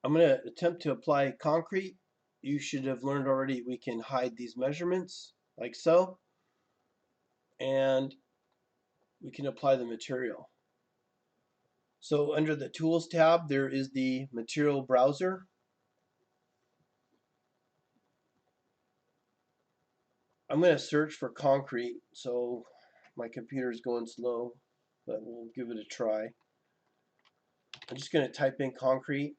I'm going to attempt to apply concrete. You should have learned already we can hide these measurements like so, and we can apply the material. So under the Tools tab, there is the Material Browser. I'm going to search for concrete, so my computer is going slow, but we'll give it a try. I'm just going to type in concrete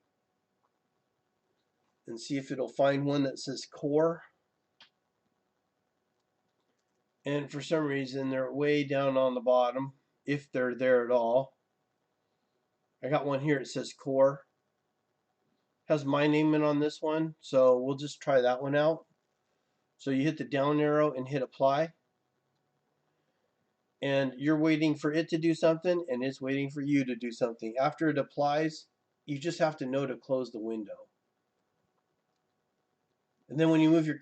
and see if it'll find one that says core. And for some reason, they're way down on the bottom, if they're there at all. I got one here, it says core. Has my name in on this one, so we'll just try that one out. So you hit the down arrow and hit apply. And you're waiting for it to do something, and it's waiting for you to do something. After it applies, you just have to know to close the window. And then when you move your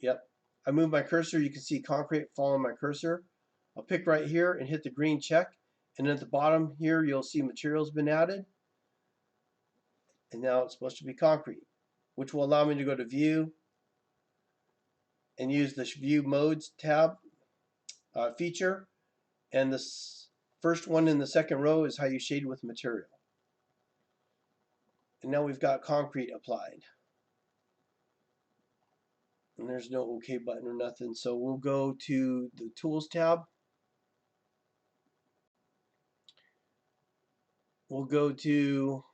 yep. I move my cursor, you can see concrete follow my cursor. I'll pick right here and hit the green check. And at the bottom here, you'll see materials been added. And now it's supposed to be concrete, which will allow me to go to view and use the view modes tab feature. And this first one in the second row is how you shade with material. And now we've got concrete applied. And there's no OK button or nothing. So we'll go to the Tools tab. We'll go to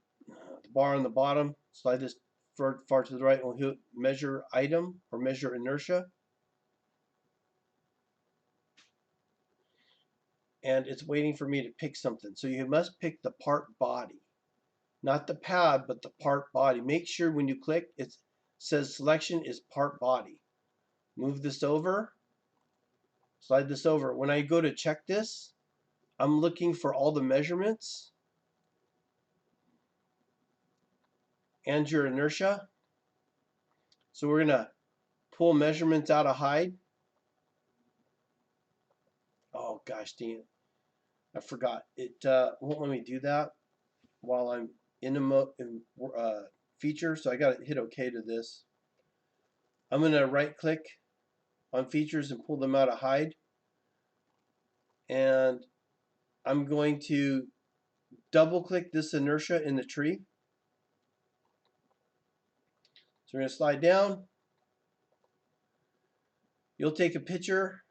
the bar on the bottom. Slide this far to the right. We'll hit measure item or measure inertia. And it's waiting for me to pick something. So you must pick the part body. Not the pad, but the part body. Make sure when you click, it says selection is part body. Move this over. Slide this over. When I go to check this, I'm looking for all the measurements and your inertia. So we're going to pull measurements out of hide. Oh gosh, dang it. I forgot. It won't let me do that while I'm in a feature, so I got to hit OK to this. I'm going to right click on features and pull them out of hide. And I'm going to double click this inertia in the tree. So we're going to slide down. You'll take a picture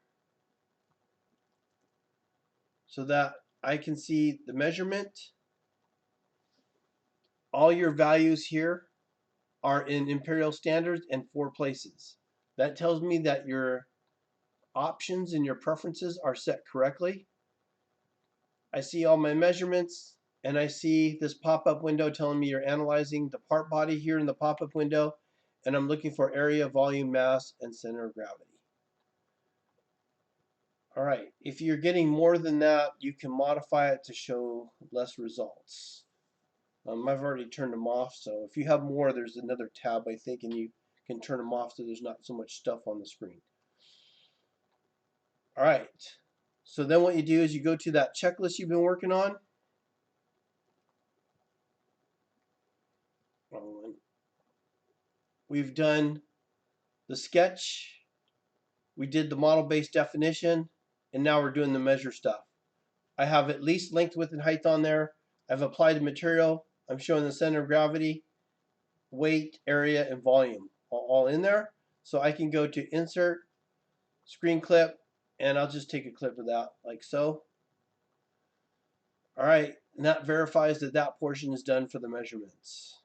so that I can see the measurement. All your values here are in imperial standards and 4 places. That tells me that your options and your preferences are set correctly. I see all my measurements, and I see this pop-up window telling me you're analyzing the part body here in the pop-up window, and I'm looking for area, volume, mass, and center of gravity. All right, if you're getting more than that, you can modify it to show less results. I've already turned them off, so if you have more, there's another tab, I think, and you can turn them off so there's not so much stuff on the screen. All right, so then what you do is you go to that checklist you've been working on. We've done the sketch, we did the model-based definition, and now we're doing the measure stuff. I have at least length, width, and height on there. I've applied the material. I'm showing the center of gravity, weight, area, and volume all in there. So I can go to Insert, Screen Clip, and I'll just take a clip of that like so. All right, and that verifies that that portion is done for the measurements.